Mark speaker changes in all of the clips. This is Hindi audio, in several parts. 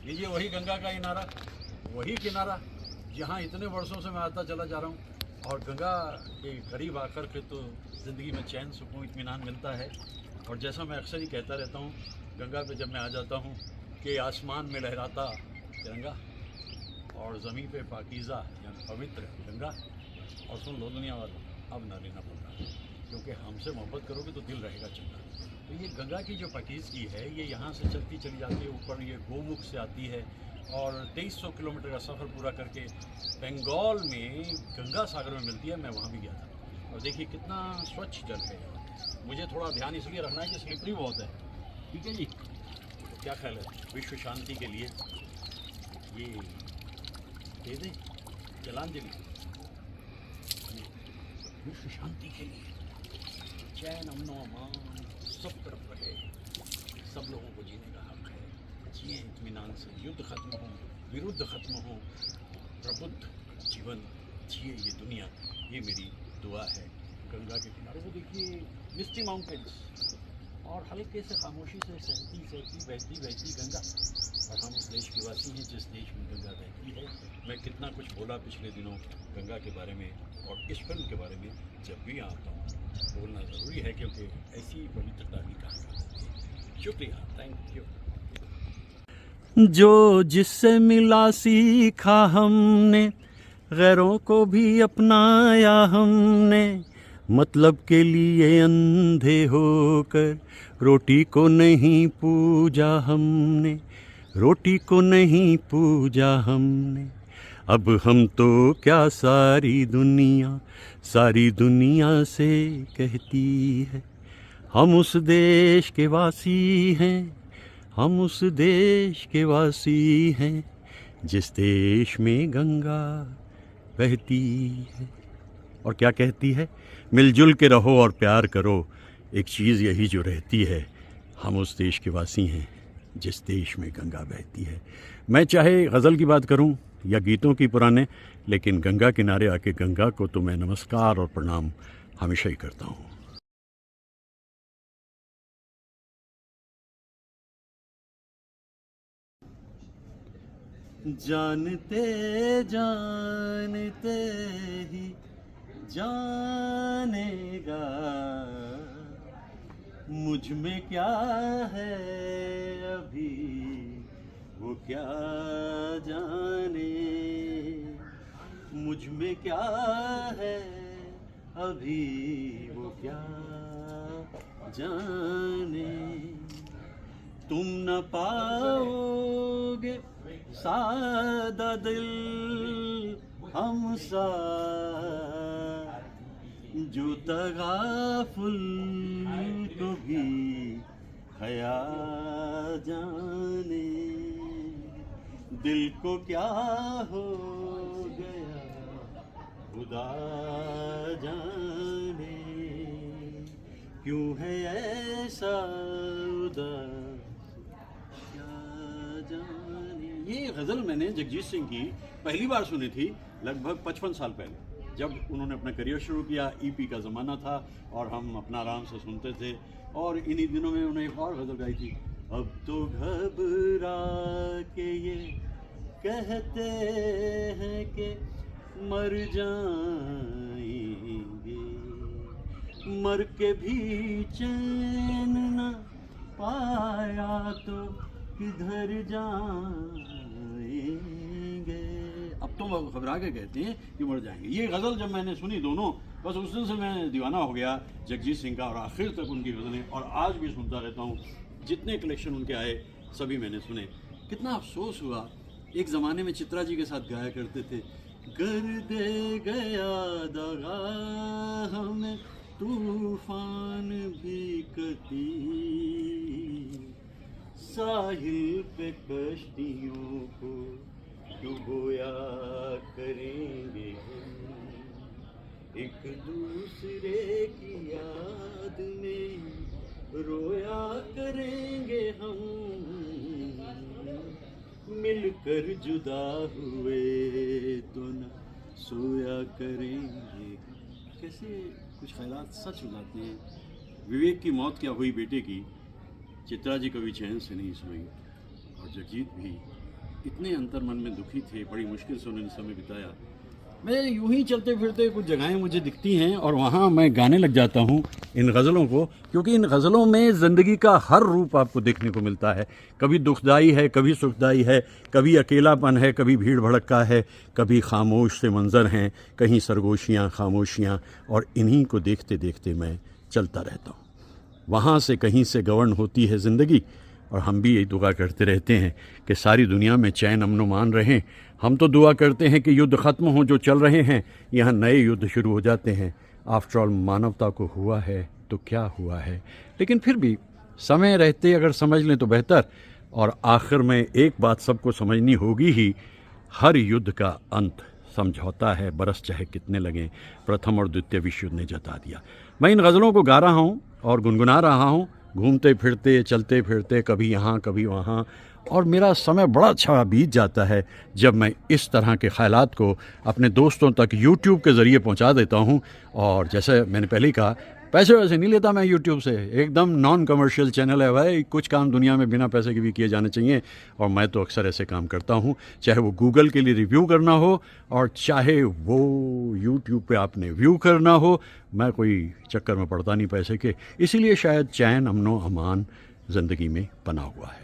Speaker 1: लीजिए वही गंगा का किनारा, वही किनारा जहाँ इतने वर्षों से मैं आता चला जा रहा हूँ। और गंगा के करीब आकर के तो ज़िंदगी में चैन, सुकून, इत्मीनान मिलता है। और जैसा मैं अक्सर ही कहता रहता हूँ, गंगा पे जब मैं आ जाता हूँ कि आसमान में लहराता तिरंगा और ज़मीन पे पाकीज़ा यानी पवित्र गंगा। और सुन लो दुनिया वालों, अब ना लेना पड़ता, क्योंकि हमसे मोहब्बत करोगे तो दिल रहेगा चंगा। तो ये गंगा की जो पाकीज़गी है, ये यहाँ से चलती चली जाती है ऊपर, ये गोमुख से आती है और 2300 किलोमीटर का सफ़र पूरा करके बंगाल में गंगा सागर में मिलती है। मैं वहाँ भी गया था और देखिए कितना स्वच्छ जल है। मुझे थोड़ा ध्यान इसलिए रखना है कि स्लिपरी बहुत है, ठीक है जी। तो क्या ख्याल है, विश्व शांति के लिए ये दे दें जलांजलि, विश्व शांति के लिए चैन अमनो अमान सब तरफ रहे, सब लोगों को जीने का हक है, जिए इत्मीनान से, युद्ध खत्म हो, विरुद्ध खत्म हो, प्रबुद्ध जीवन जिए ये दुनिया, ये मेरी दुआ है। गंगा के किनारे को देखिए, मिस्टी माउंटेन्स और हल्के से खामोशी से सहती सहती बहती बहती गंगा। और हम उस देश के वासी हैं जिस देश में गंगा बहती है। मैं कितना कुछ बोला पिछले दिनों गंगा के बारे में और इस फिल्म के बारे में। जब भी आता हूँ बोलना ज़रूरी है, क्योंकि ऐसी पवित्रता की कहानी होती है। शुक्रिया, थैंक यू।
Speaker 2: जो जिससे मिला सीखा हमने, गैरों को भी अपनाया हमने, मतलब के लिए अंधे होकर रोटी को नहीं पूजा हमने, रोटी को नहीं पूजा हमने। अब हम तो क्या सारी दुनिया से कहती है, हम उस देश के वासी हैं, हम उस देश के वासी हैं जिस देश में गंगा बहती है। और क्या कहती है, मिलजुल के रहो और प्यार करो, एक चीज़ यही जो रहती है, हम उस देश के वासी हैं जिस देश में गंगा बहती है। मैं चाहे गज़ल की बात करूं या गीतों की पुराने, लेकिन गंगा किनारे आके गंगा को तो मैं नमस्कार और प्रणाम हमेशा ही करता हूं। जानते जानते ही जानेगा मुझ में क्या है अभी वो क्या जाने, मुझ में क्या है अभी वो क्या जाने। तुम न पाओगे सादा दिल हमसा जो तगाफुल को भी हया जाने। दिल को क्या हो गया खुदा जाने, क्यों है ऐसा उदास क्या जाने। ये गज़ल मैंने जगजीत सिंह की पहली बार सुनी थी लगभग 55 साल पहले, जब उन्होंने अपना करियर शुरू किया। ईपी का ज़माना था और हम अपना आराम से सुनते थे। और इन्हीं दिनों में उन्होंने एक और गज़ल गाई थी, अब तो घबरा के ये कहते हैं कि मर जाएंगे, मर के भी चैन न पाया तो किधर जाएंगे। अब तो घबरा के कहते हैं कि मर जाएंगे। ये गज़ल जब मैंने सुनी दोनों, बस उस दिन से मैं दीवाना हो गया जगजीत सिंह का और आखिर तक उनकी गज़लें, और आज भी सुनता रहता हूँ। जितने कलेक्शन उनके आए सभी मैंने सुने। कितना अफसोस हुआ, एक ज़माने में चित्रा जी के साथ गाया करते थे, कर दे गया दगा हमें तूफान भी कती, साहिल पे कश्तियों को डुबोया करेंगे हम, एक दूसरे की याद में रोया करेंगे हम, मिलकर जुदा हुए तो न सोया करेंगे। कैसे कुछ ख्यालात सच हो जाते हैं। विवेक की मौत क्या हुई बेटे की, चित्रा जी कभी चैन से नहीं सोई और जगजीत भी
Speaker 1: इतने अंतर मन में दुखी थे, बड़ी मुश्किल से उन्होंने समय बिताया। मैं यूं ही चलते फिरते कुछ जगहें मुझे दिखती हैं और वहाँ मैं गाने लग जाता हूँ इन गज़लों को, क्योंकि इन गज़लों में ज़िंदगी का हर रूप आपको देखने को मिलता है। कभी दुखदाई है, कभी सुखदाई है, कभी अकेलापन है, कभी भीड़ भड़का है, कभी खामोश से मंज़र हैं, कहीं सरगोशियाँ, खामोशियाँ, और इन्हीं को देखते देखते मैं चलता रहता हूँ। वहाँ से कहीं से गवर्न होती है ज़िंदगी, और हम भी यही दुआ करते रहते हैं कि सारी दुनिया में चैन अमन रहें। हम तो दुआ करते हैं कि युद्ध ख़त्म हो जो चल रहे हैं, यहाँ नए युद्ध शुरू हो जाते हैं। आफ्टर ऑल मानवता को हुआ है तो क्या हुआ है, लेकिन फिर भी समय रहते अगर समझ लें तो बेहतर। और आखिर में एक बात सबको समझनी होगी ही, हर युद्ध का अंत समझौता है, बरस चाहे कितने लगें। प्रथम और द्वितीय विश्व युद्ध ने जता दिया। मैं इन गज़लों को गा रहा हूँ और गुनगुना रहा हूँ, घूमते फिरते, चलते फिरते, कभी यहाँ कभी वहाँ, और मेरा समय बड़ा अच्छा बीत जाता है जब मैं इस तरह के ख़यालात को अपने दोस्तों तक यूट्यूब के ज़रिए पहुँचा देता हूँ। और जैसे मैंने पहले ही कहा, पैसे वैसे नहीं लेता मैं यूट्यूब से, एकदम नॉन कमर्शियल चैनल है भाई। कुछ काम दुनिया में बिना पैसे के भी किए जाने चाहिए, और मैं तो अक्सर ऐसे काम करता हूँ, चाहे वो गूगल के लिए रिव्यू करना हो और चाहे वो यूट्यूब पे आपने व्यू करना हो। मैं कोई चक्कर में पड़ता नहीं पैसे के, इसीलिए शायद चैन अमनो अमान ज़िंदगी में बना हुआ है।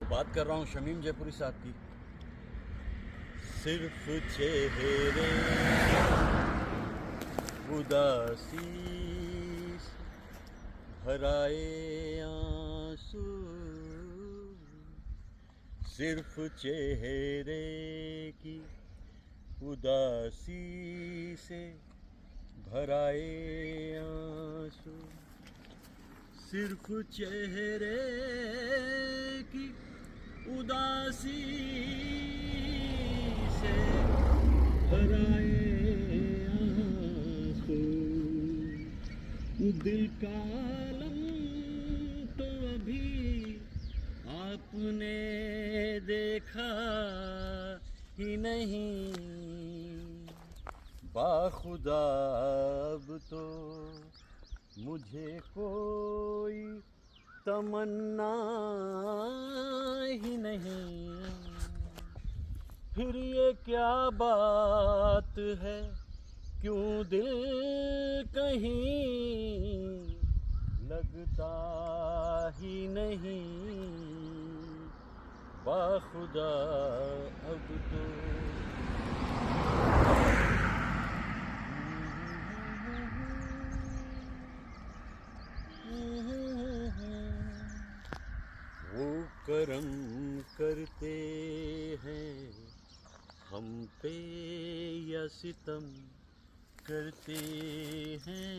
Speaker 1: बात कर रहा हूँ शमीम जयपुरी साहब की। सिर्फ चेहरे उदासी भराए आंसू, सिर्फ चेहरे की उदासी से भराए आंसू, सिर्फ चेहरे की उदासी से भराए आंसू, दिल का आलम तो अभी आपने देखा ही नहीं, बाखुदा अब तो मुझे कोई तमन्ना ही नहीं। फिर ये क्या बात है, क्यों दिल कहीं लगता ही नहीं, बाखुदा अब तो वो करम करते हैं हम पे या सितम करते हैं,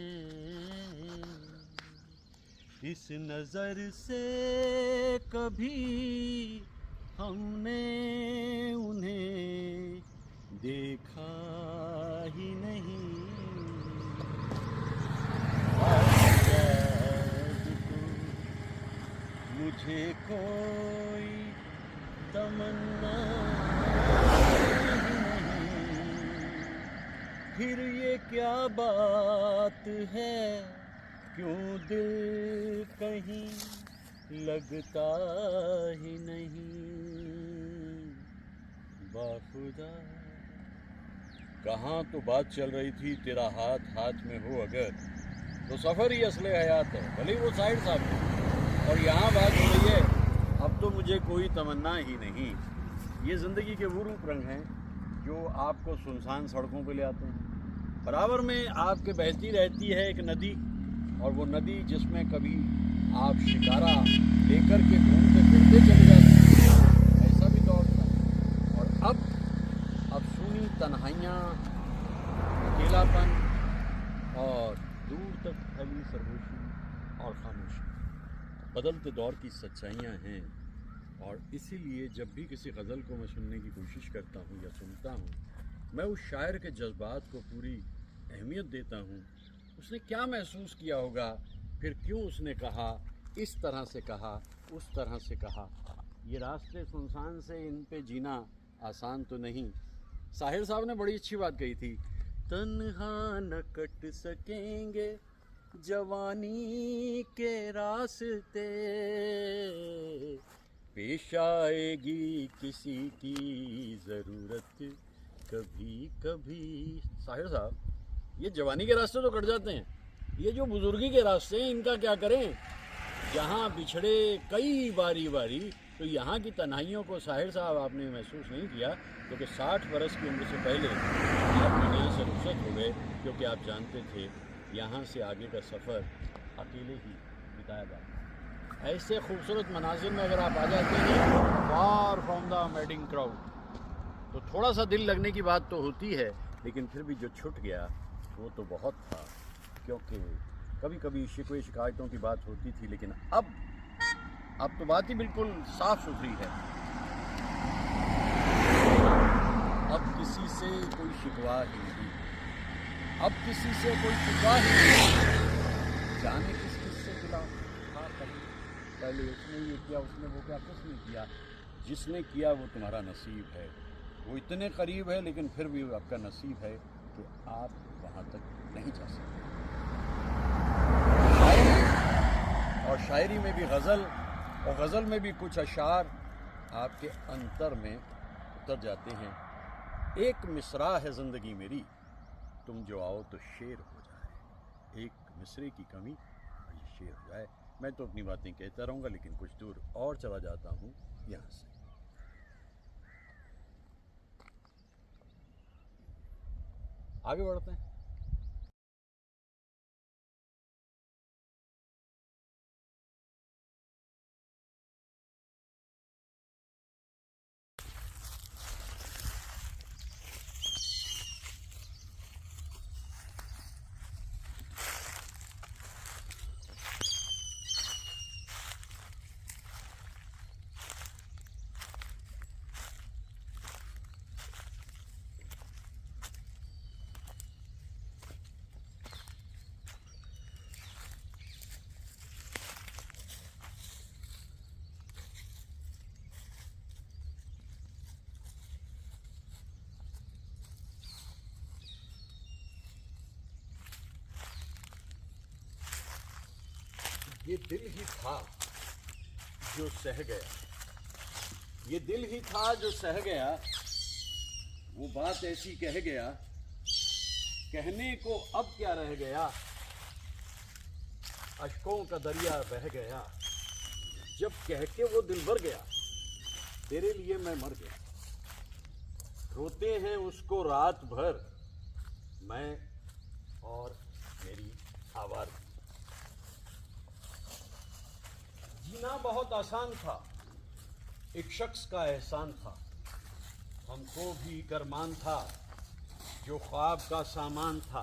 Speaker 1: इस नज़र से कभी हमने उन्हें देखा ही नहीं, मुझे कोई तमन्ना नहीं। फिर ये क्या बात है, क्यों दिल कहीं लगता ही नहीं, बाखुदा। कहाँ तो बात चल रही थी तेरा हाथ हाथ में हो अगर, तो सफ़र ही असले हयात है, भले वो साइड साहब। और यहाँ बात हो रही है अब तो मुझे कोई तमन्ना ही नहीं। ये ज़िंदगी के वो रूप रंग हैं जो आपको सुनसान सड़कों पे ले आते हैं। बराबर में आपके बहती रहती है एक नदी, और वो नदी जिसमें कभी आप शिकारा लेकर के घूमते फिरते चले जाते हैं, ऐसा भी दौर था। और अब सुनी तन्हाइयाँ, अकेलापन और दूर तक फैली सरगोशी और खामोशी। बदलते दौर की सच्चाइयाँ हैं, और इसीलिए जब भी किसी गज़ल को मैं सुनने की कोशिश करता हूँ या सुनता हूँ, मैं उस शायर के जज्बात को पूरी अहमियत देता हूँ। उसने क्या महसूस किया होगा, फिर क्यों उसने कहा, इस तरह से कहा, उस तरह से कहा। ये रास्ते सुनसान से इन पे जीना आसान तो नहीं। साहिर साहब ने बड़ी अच्छी बात कही थी, तन्हा न कट सकेंगे जवानी के रास्ते, पेश आएगी किसी की ज़रूरत कभी कभी। साहिर साहब, ये जवानी के रास्ते तो कट जाते हैं, ये जो बुजुर्गी के रास्ते हैं इनका क्या करें। जहाँ बिछड़े कई बारी बारी, तो यहाँ की तन्हाइयों को साहिर साहब आपने महसूस नहीं किया, क्योंकि 60 बरस की उम्र से पहले आप दुनिया से रुखसत हो गए, क्योंकि आप जानते थे यहाँ से आगे का सफ़र अकेले ही बिताया जाता। ऐसे खूबसूरत मनाजिर में अगर आप आ जाते हैं far from the madding crowd, तो थोड़ा सा दिल लगने की बात तो होती है, लेकिन फिर भी जो छूट गया वो तो बहुत था। क्योंकि कभी कभी शिकवे शिकायतों की बात होती थी, लेकिन अब तो बात ही बिल्कुल साफ सुथरी है। अब किसी से कोई शिकवा ही नहीं, अब किसी से कोई शिकवा ही नहीं। जाने किस से गिला था कहीं, पहले उसने ये किया, उसने वो किया, कुछ नहीं किया। जिसने किया वो तुम्हारा नसीब है, वो इतने करीब है, लेकिन फिर भी आपका नसीब है कि आप वहाँ तक नहीं जा सकते। और शायरी में भी गज़ल, और गज़ल में भी कुछ अशार आपके अंतर में उतर जाते हैं। एक मिसरा है ज़िंदगी मेरी, तुम जो आओ तो शेर हो जाए। एक मिसरे की कमी और ये शेर हो जाए। मैं तो अपनी बातें कहता रहूँगा, लेकिन कुछ दूर और चला जाता हूँ यहाँ से। आगे बढ़ते हैं। ये दिल ही था जो सह गया, ये दिल ही था जो सह गया, वो बात ऐसी कह गया, कहने को अब क्या रह गया। अशकों का दरिया बह गया, जब कह के वो दिल भर गया, तेरे लिए मैं मर गया। रोते हैं उसको रात भर, मैं और मेरी आवाज़। जीना बहुत आसान था, एक शख्स का एहसान था, हमको भी करमान था, जो ख्वाब का सामान था।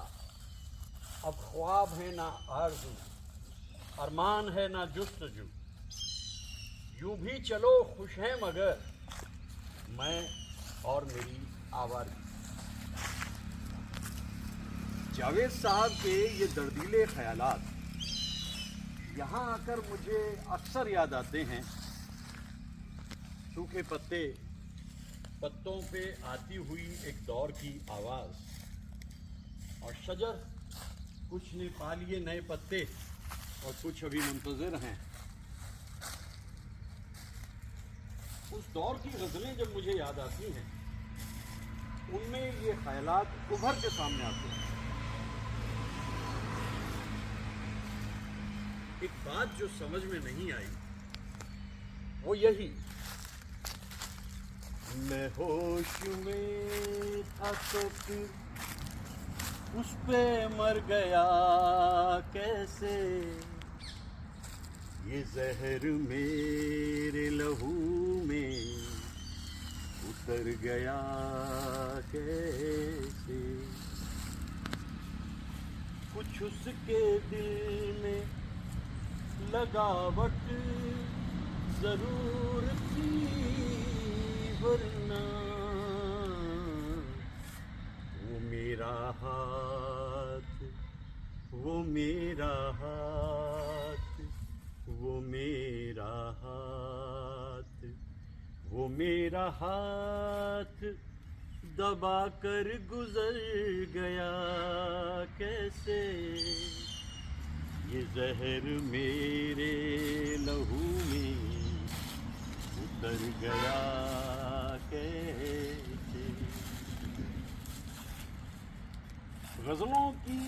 Speaker 1: अब ख्वाब है ना आरज़ू, अरमान है ना जुस्तजू, यूं भी चलो खुश हैं मगर मैं और मेरी आवाज़। जावेद साहब के ये दर्दीले ख्यालात यहाँ आकर मुझे अक्सर याद आते हैं। सूखे पत्ते, पत्तों पे आती हुई एक दौर की आवाज़, और शजर कुछ ने पा लिए नए पत्ते और कुछ अभी मुंतज़िर हैं। उस दौर की गज़लें जब मुझे याद आती हैं, उनमें ये ख्यालात उभर के सामने आते हैं। एक बात जो समझ में नहीं आई वो यही, मैं होश में था तो फिर उस पे मर गया कैसे, ये जहर मेरे लहू में उतर गया कैसे। कुछ उसके दिल में
Speaker 2: लगावट जरूर थी वरना वो मेरा हाथ, वो मेरा हाथ, वो मेरा हाथ, वो मेरा हाथ दबा कर गुजर गया कैसे, ये जहर मेरे लहू में उतर गया कैसे। गज़लों की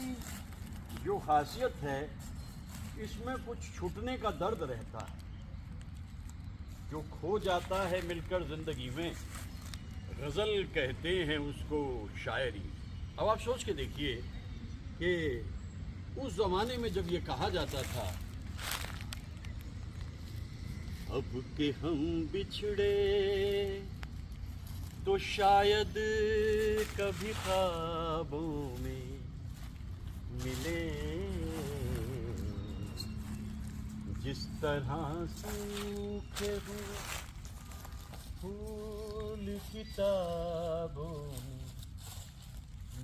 Speaker 2: जो खासियत है, इसमें कुछ छूटने का दर्द रहता है, जो खो जाता है मिलकर ज़िंदगी में, गज़ल कहते हैं उसको शायरी। अब आप सोच के देखिए कि उस ज़माने में जब ये कहा जाता था, अब के हम बिछड़े तो शायद कभी ख्वाबों में मिले, जिस तरह सूखे हुए फूल किताबों में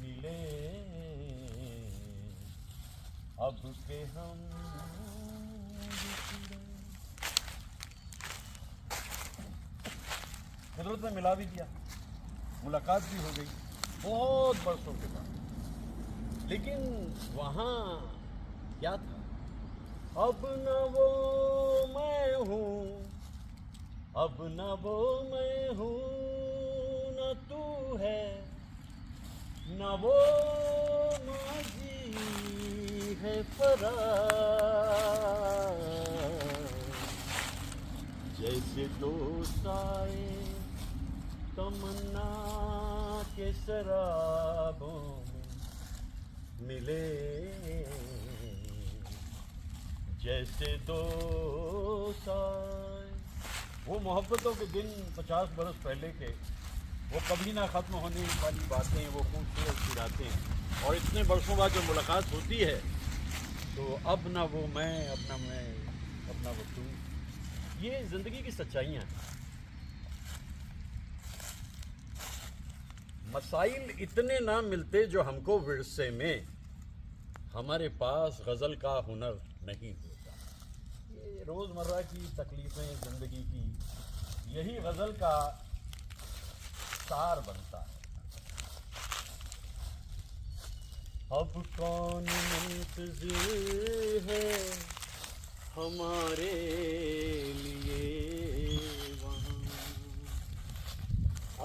Speaker 2: मिले, अब के हम कुदरत ने मिला भी दिया, मुलाकात भी हो गई बहुत बरसों के बाद। लेकिन वहाँ क्या था? अब न वो मैं हूँ, अब न वो मैं हूँ, न तू है, न वो माजी है फरार, जैसे दो साए तमन्ना के शराबों में मिले, जैसे दो साए। वो मोहब्बतों के दिन 50 बरस पहले के, वो कभी ना ख़त्म होने वाली बातें, वो खूबसूरत सी रातें, और इतने बरसों बाद जब मुलाकात होती है तो अब ना वो मैं, अब ना मैं, अब ना वो तू। ये ज़िंदगी की सच्चाइयाँ हैं। मसाइल इतने ना मिलते जो हमको विरसे में, हमारे पास गज़ल का हुनर नहीं होता। ये रोज़मर्रा की तकलीफ़ें ज़िंदगी की, यही गज़ल का सार बनता है। अब कौन मुंतज़िर है हमारे लिए वहाँ,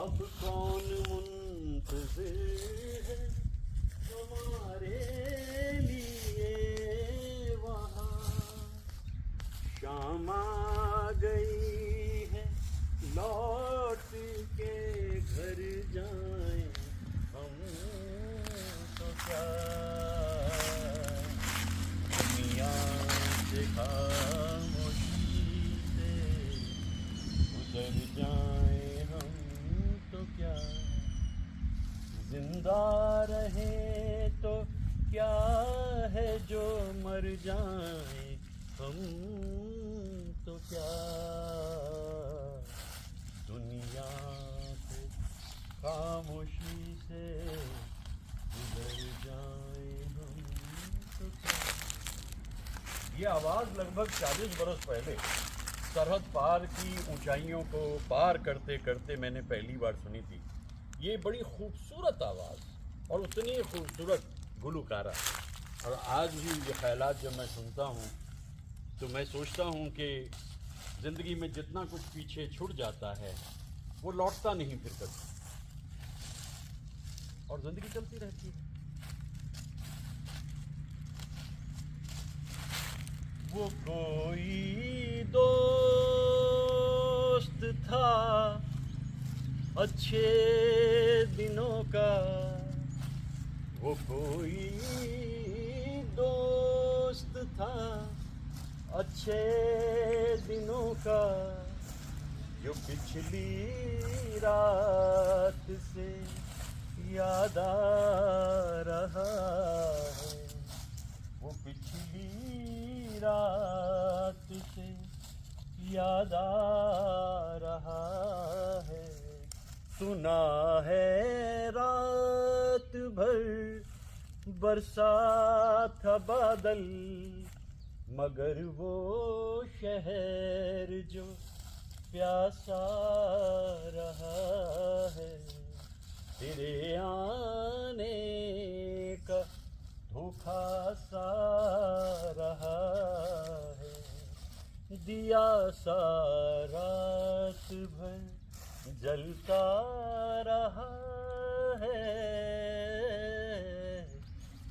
Speaker 2: अब कौन मुंतज़िर है हमारे लिए वहाँ, शाम आ गई है लौट के घर जाएं हम तो क्या, दुनिया से खामोशी से गुजर जाएं हम तो क्या, जिंदा रहे तो क्या है जो मर जाएं हम तो क्या, दुनिया से खामोशी से गुजर जाएं हम तो क्या। ये आवाज़ लगभग 40 बरस पहले सरहद पार की ऊंचाइयों को पार करते करते मैंने पहली बार सुनी थी। ये बड़ी खूबसूरत आवाज़ और उतनी ही खूबसूरत गुलकारा। और आज भी ये ख्यालात जब मैं सुनता हूँ तो मैं सोचता हूँ कि ज़िंदगी में जितना कुछ पीछे छूट जाता है वो लौटता नहीं फिर कभी, और ज़िंदगी चलती रहती है। वो कोई दोस्त था अच्छे दिनों का, वो कोई दोस्त था अच्छे दिनों का, जो पिछली रात से याद आ रहा है, वो पिछली रात याद आ रहा है। सुना है रात भर बरसा था बादल, मगर वो शहर जो प्यासा रहा है। तेरे आने का धोखा सा रहा है। दिया सा रात भर जलता रहा है।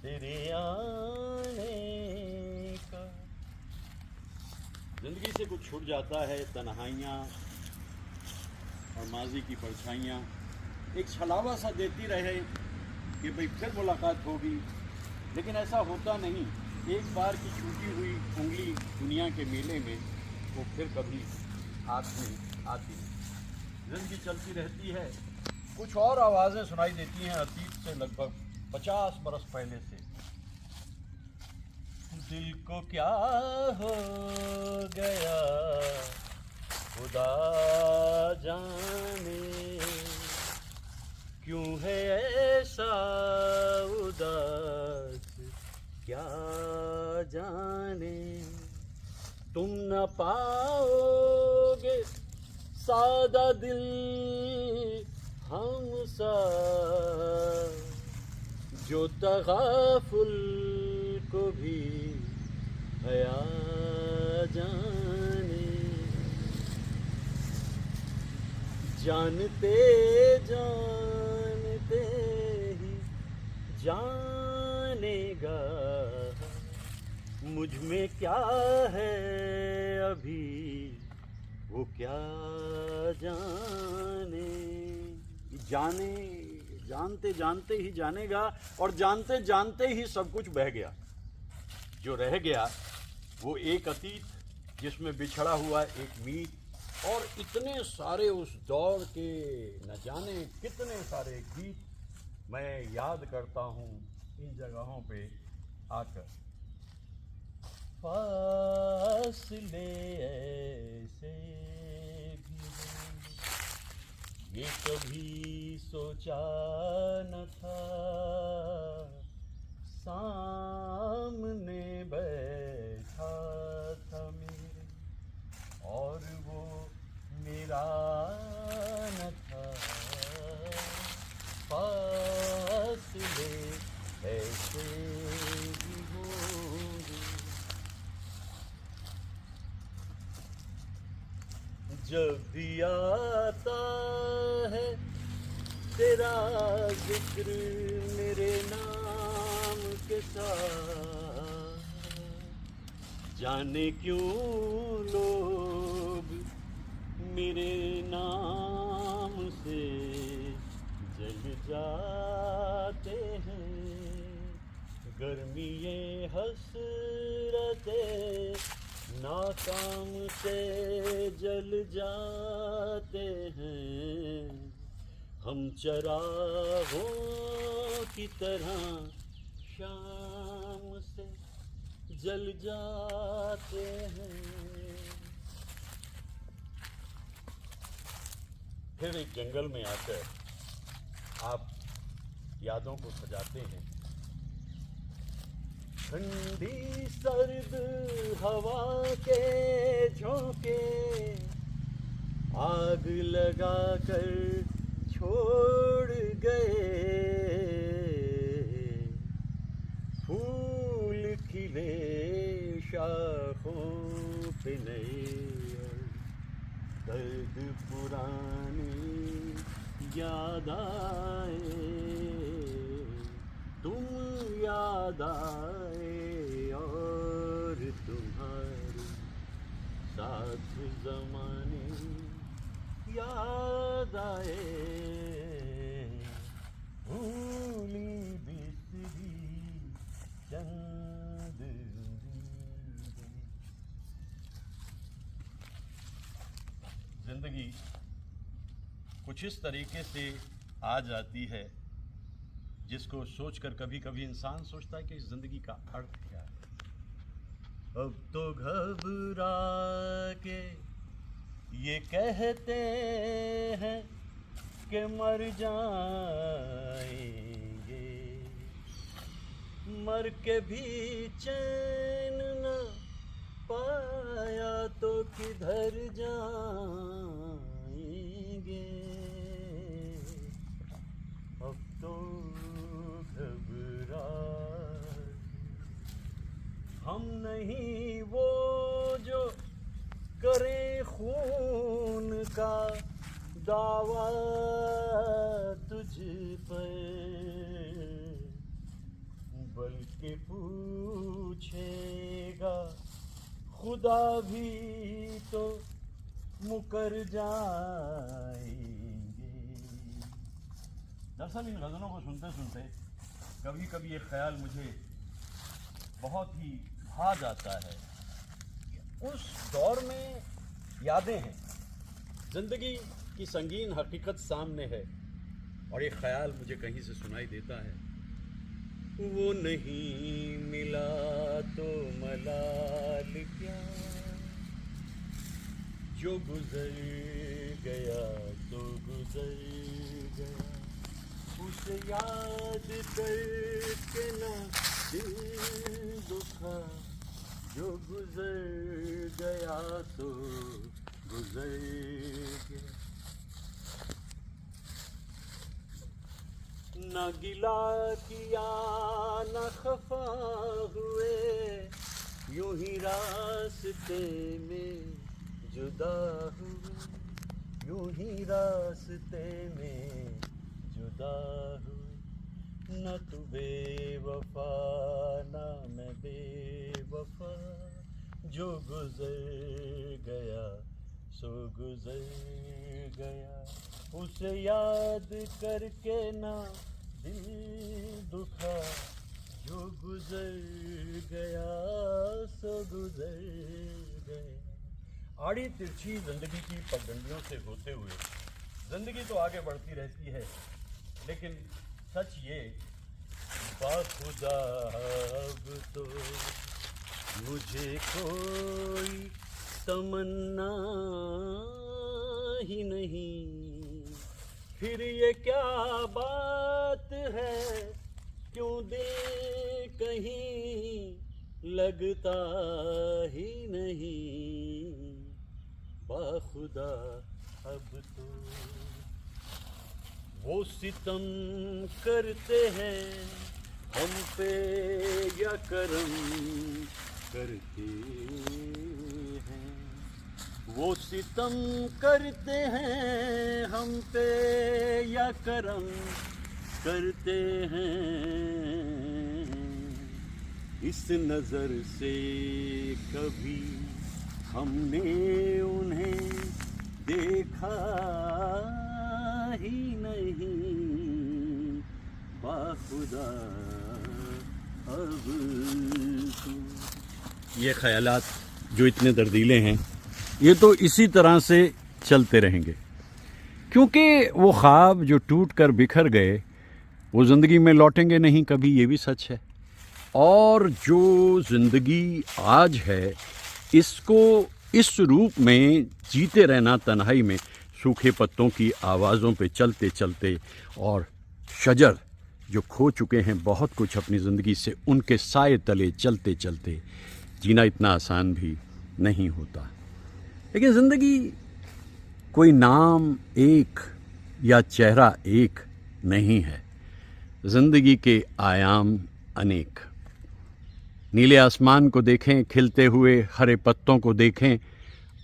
Speaker 2: तेरे आने का।
Speaker 1: ज़िंदगी से कुछ छूट जाता है, तन्हाइयाँ और माजी की परछाइयाँ एक छलावा सा देती रहे कि भाई फिर मुलाकात होगी, लेकिन ऐसा होता नहीं। एक बार की छूटी हुई उंगली दुनिया के मेले में वो फिर कभी हाथ में आती नहीं। ज़िंदगी चलती रहती है, कुछ और आवाज़ें सुनाई देती हैं अतीत से लगभग 50 बरस पहले से।
Speaker 2: दिल को क्या हो गया खुदा जाने, क्यों है ऐसा उदास क्या जाने। तुम न पाओगे सादा दिल हमसा, जो तगाफुल को भी हया जाने। जानते जानते ही जानेगा मुझ में क्या है अभी वो क्या जाने।
Speaker 1: जाने जानते जानते ही जानेगा, और जानते जानते ही सब कुछ बह गया। जो रह गया वो एक अतीत जिसमें बिछड़ा हुआ एक मीत, और इतने सारे उस दौर के न जाने कितने सारे गीत मैं याद करता हूँ इन जगहों पे आकर।
Speaker 2: फासले ऐसे भी हैं, ये कभी सोचा न था। सामने बैठा था मेरे और वो मेरा न था। फासले ऐसे भी होंगे, जब भी आता है तेरा जिक्र मेरे नाम के साथ, जाने क्यों लोग मेरे नाम से जल जाते हैं। गर्मी ये हसरते नाकाम से जल जाते हैं। हम चरागों की तरह शाम से जल जाते हैं।
Speaker 1: फिर एक जंगल में आकर आप यादों को सजाते हैं।
Speaker 2: ठंडी सर्द हवा के झोंके आग लगा कर छोड़ गए। फूल खिले शाखों पे नए और दर्द पुरानी याद आए। तुम याद आए और तुम्हारे साथ ज़माने याद आए। भूली बिसरी चंद
Speaker 1: ज़िंदगी कुछ इस तरीके से आ जाती है जिसको सोचकर कभी कभी इंसान सोचता है कि इस ज़िंदगी का अर्थ क्या है।
Speaker 2: अब तो घबरा के ये कहते हैं कि मर जाएंगे, मर के भी चैन न पाया तो किधर जाएंगे। अब तो घबरा हम नहीं वो जो करे खून का दावा तुझ पर, बल्कि पूछेगा खुदा भी तो मुकर जाएंगे। दरअसल इन गज़लों को सुनते सुनते कभी कभी एक ख्याल मुझे बहुत ही भा जाता है। उस दौर में यादें हैं, ज़िंदगी की संगीन हकीकत सामने है, और एक ख्याल मुझे कहीं से सुनाई देता है, वो नहीं मिला तो मलाल क्या, जो गुजर गया तो गुजर गया, उसे याद करके ना दिल दुखा, जो गुजर गया तो गुजर गया। न गिला किया न खफा हुए, यूं ही रास्ते में जुदा हुए, यूं ही रास्ते में जुदा हुए। न तू बेवफा न मैं बेवफा, जो गुजर गया सो गुजर गया, उसे याद करके ना दिल दुखा, जो गुजर गया सो गुजर गया। आड़ी तिरछी जिंदगी की पगडंडियों से होते हुए जिंदगी तो आगे बढ़ती रहती है, लेकिन सच ये बाखुदा अब तो मुझे कोई तमन्ना ही नहीं, फिर ये क्या बात है, क्यों दिल कहीं लगता ही नहीं, बाखुदा अब तो वो सितम करते हैं हम पे या करम करते हैं, वो सितम करते हैं हम पे या करम करते हैं, इस नज़र से कभी हमने उन्हें देखा ही नहीं, बाखुदा अब तो। ये ख्यालात जो इतने दर्दीले हैं, ये तो इसी तरह से चलते रहेंगे, क्योंकि वो ख्वाब जो टूट कर बिखर गए वो ज़िंदगी में लौटेंगे नहीं कभी, ये भी सच है। और जो ज़िंदगी आज है, इसको इस रूप में जीते रहना तन्हाई में, सूखे पत्तों की आवाज़ों पे चलते चलते, और शजर जो खो चुके हैं बहुत कुछ अपनी ज़िंदगी से, उनके साए तले चलते चलते जीना इतना आसान भी नहीं होता। लेकिन ज़िंदगी कोई नाम एक या चेहरा एक नहीं है, ज़िंदगी के आयाम अनेक। नीले आसमान को देखें, खिलते हुए हरे पत्तों को देखें,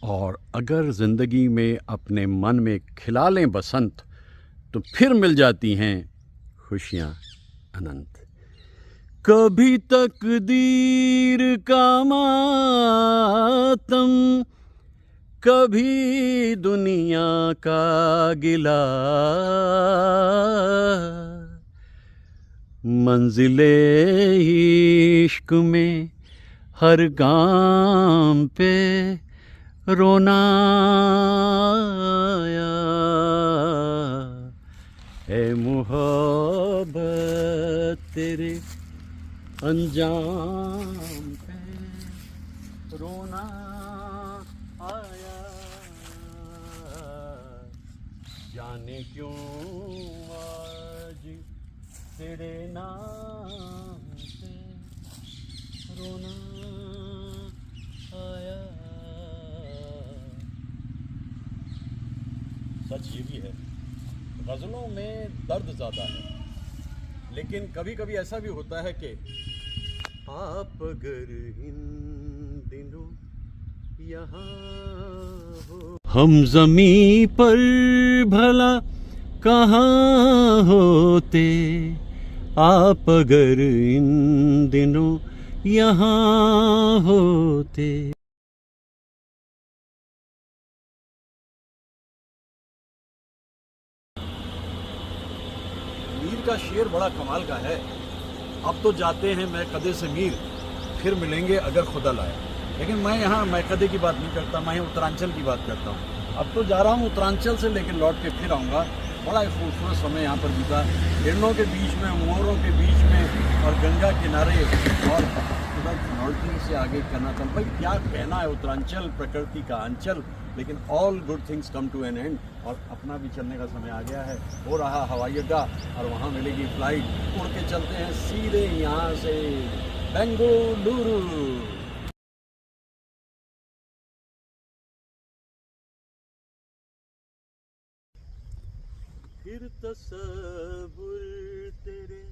Speaker 2: और अगर ज़िंदगी में अपने मन में खिला लें बसंत, तो फिर मिल जाती हैं खुशियाँ अनंत। कभी तकदीर का मातम, कभी दुनिया का गिला, मंजिले इश्क में हर गाम पे रोना आया, है मोहब्बत तेरे अंजाम पे रोना आया। मैं क्यों आज तेरे नाम से रोना आया। सच ये भी है, गज़लों में दर्द ज़्यादा है, लेकिन कभी कभी ऐसा भी होता है कि आप अगर इन दिनों यहाँ हो, हम ज़मीं पर भला कहाँ होते, आप अगर इन दिनों यहाँ होते। मीर का शेर बड़ा कमाल का है। अब तो जाते हैं मैं कदे से मीर, फिर मिलेंगे अगर खुदा लाए। लेकिन मैं यहाँ मैं कदे की बात नहीं करता, मैं यहाँ उत्तरांचल की बात करता हूँ। अब तो जा रहा हूँ उत्तरांचल से, लेकिन लौट के फिर आऊँगा। बड़ा एक खूबसूरत समय यहाँ पर बीता, हिरणों के बीच में, मोरों के बीच में, और गंगा किनारे, और उधर धनौल्टी से आगे कर्नाटक। भाई क्या कहना है, उत्तरांचल प्रकृति का अंचल। लेकिन all good things come to an end, और अपना भी चलने का समय आ गया है। हो रहा हवाई अड्डा, और वहाँ मिलेगी फ्लाइट। उड़ के चलते हैं सीधे यहाँ से बेंगलुरु। फिर तसव्वुर तेरे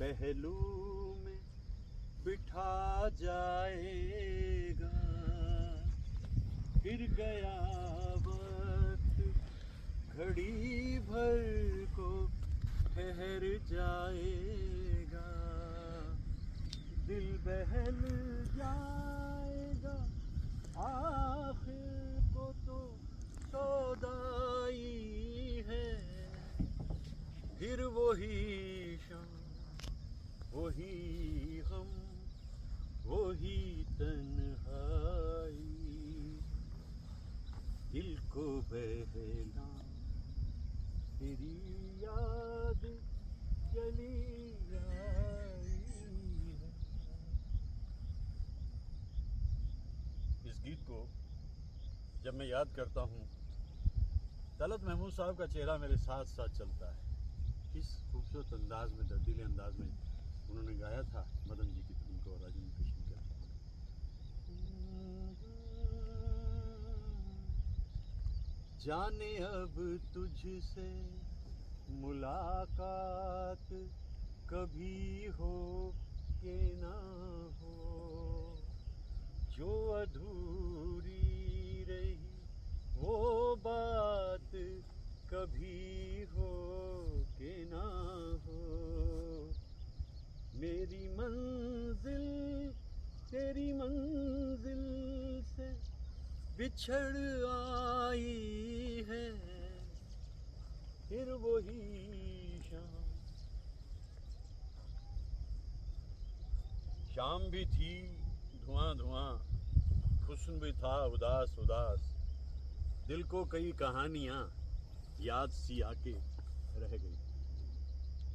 Speaker 2: पहलू में बिठा जाएगा, फिर गया वक्त घड़ी भर को ठहर जाएगा, दिल बहल जाएगा, आखिर को तो सौदाई है। फिर वही शाम, वही हम, वही तन्हाई, दिल को बहला तेरी याद चली आई है। इस गीत को जब मैं याद करता हूँ, तलत महमूद साहब का चेहरा मेरे साथ साथ चलता है। किस खूबसूरत अंदाज में, दर्दीले अंदाज में उन्होंने गाया था मदन जी की धुन को और राजेंद्र कृष्ण के अल्फाज में। जाने अब तुझसे मुलाकात कभी हो के ना हो, जो अधूरी रही वो बात कभी हो के ना हो। मेरी मंजिल तेरी मंजिल से बिछड़ आई है, फिर वही शाम भी थी धुआं धुआं, हुस्न भी था उदास उदास, दिल को कई कहानियां याद सी आके रह गई।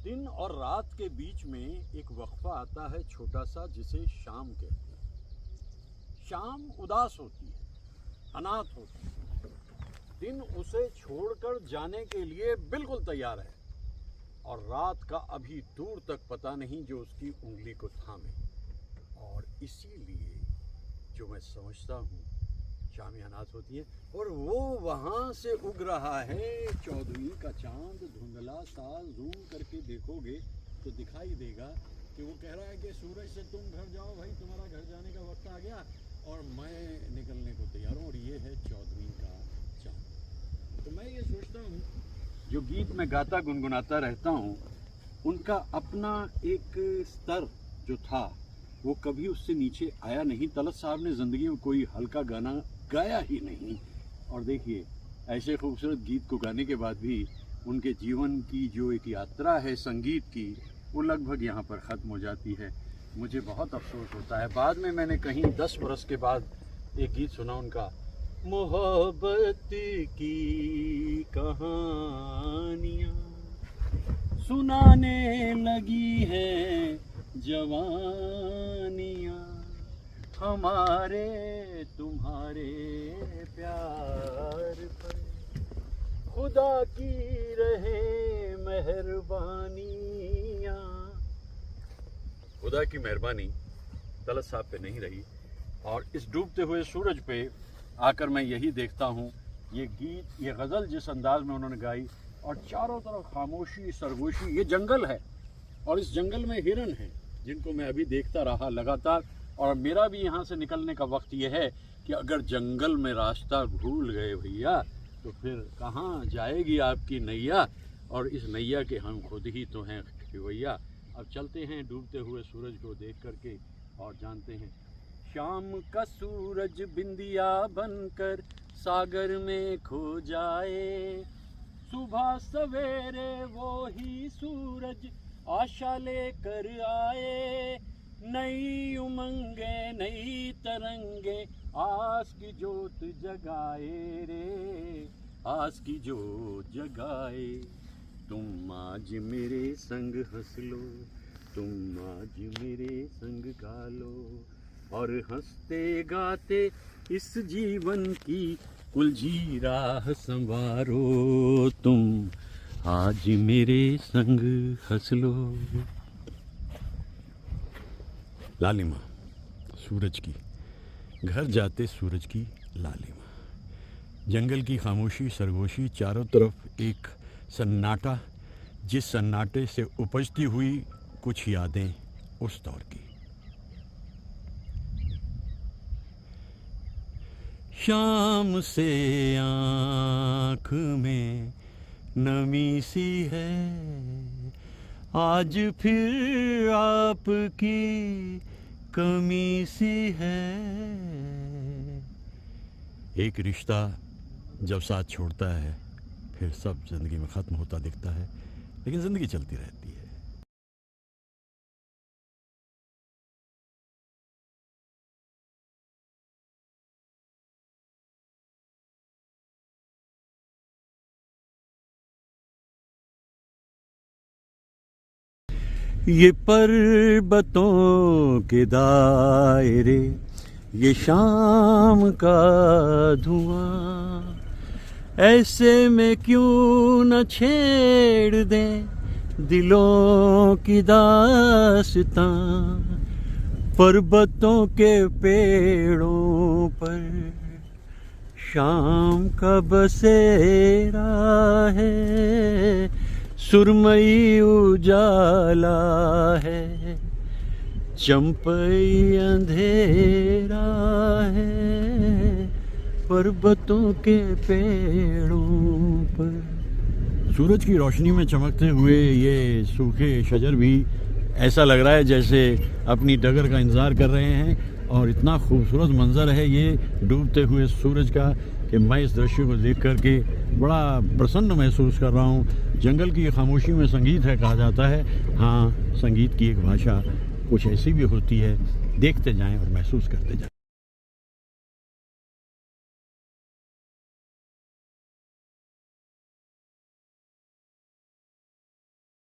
Speaker 2: दिन और रात के बीच में एक वक्फा आता है छोटा सा, जिसे शाम कहते हैं। शाम उदास होती है, अनाथ होती है। दिन उसे छोड़कर जाने के लिए बिल्कुल तैयार है, और रात का अभी दूर तक पता नहीं जो उसकी उंगली को थामे। और इसीलिए जो मैं समझता हूँ, शाम अनाथ होती है, और वो वहाँ से उग रहा है 14वीं का चांद, धुंधला सा। जूम करके देखोगे तो दिखाई देगा कि वो कह रहा है कि सूरज से तुम घर जाओ भाई, तुम्हारा घर जाने का वक्त आ गया और मैं निकलने को तैयार हूँ। और ये है 14वीं का चांद। तो मैं ये सोचता हूँ, जो गीत में गाता गुनगुनाता रहता हूँ, उनका अपना एक स्तर जो था वो कभी उससे नीचे आया नहीं। तलत साहब ने ज़िंदगी में कोई हल्का गाना गाया ही नहीं। और देखिए, ऐसे खूबसूरत गीत को गाने के बाद भी उनके जीवन की जो एक यात्रा है संगीत की, वो लगभग यहाँ पर ख़त्म हो जाती है। मुझे बहुत अफसोस होता है। बाद में मैंने कहीं 10 बरस के बाद एक गीत सुना उनका, मोहब्बत की कहानियाँ सुनाने लगी है जवानियाँ, हमारे तुम्हारे प्यार पर खुदा की रहे मेहरबानियाँ। खुदा की मेहरबानी तलत साहब पे नहीं रही, और इस डूबते हुए सूरज पे आकर मैं यही देखता हूँ, ये गीत, ये गज़ल जिस अंदाज में उन्होंने गाई, और चारों तरफ खामोशी, सरगोशी, ये जंगल है और इस जंगल में हिरन हैं जिनको मैं अभी देखता रहा लगातार। और मेरा भी यहाँ से निकलने का वक्त ये है कि अगर जंगल में रास्ता भूल गए भैया तो फिर कहाँ जाएगी आपकी नैया, और इस नैया के हम खुद ही तो हैं भैया। अब चलते हैं डूबते हुए सूरज को देख करके और जानते हैं। शाम का सूरज बिंदिया बनकर सागर में खो जाए, सुबह सवेरे वो ही सूरज आशा लेकर आए, नई उमंगे नई तरंगे आस की जोत जगाए रे, आस की जोत जगाए। तुम आज मेरे संग हंस लो, तुम आज मेरे संग गा लो, और हंसते गाते इस जीवन की उलझी राह संवारो, तुम आज मेरे संग हंस लो। लालिमा सूरज की, घर जाते सूरज की लालिमा। जंगल की खामोशी, सरगोशी, चारों तरफ एक सन्नाटा, जिस सन्नाटे से उपजती हुई कुछ यादें उस दौर की। शाम से आँख में नमी सी है, आज फिर आपकी कमी सी है। एक रिश्ता जब साथ छोड़ता है फिर सब ज़िंदगी में ख़त्म होता दिखता है, लेकिन ज़िंदगी चलती रहती है। ये पर्वतों के दायरे, ये शाम का धुआं, ऐसे में क्यों न छेड़ दे दिलों की दास्तां। पर्वतों के पेड़ों पर शाम का बसेरा है, सुरमई उजाला है, चंपई अंधेरा है, पर्वतों के पेड़ों पर। सूरज की रोशनी में चमकते हुए ये सूखे शजर भी ऐसा लग रहा है जैसे अपनी डगर का इंतज़ार कर रहे हैं, और इतना खूबसूरत मंजर है ये डूबते हुए सूरज का कि मैं इस दृश्य को देख कर के बड़ा प्रसन्न महसूस कर रहा हूँ। जंगल की खामोशी में संगीत है कहा जाता है। हाँ, संगीत की एक भाषा कुछ ऐसी भी होती है। देखते जाएं और महसूस करते जाएं।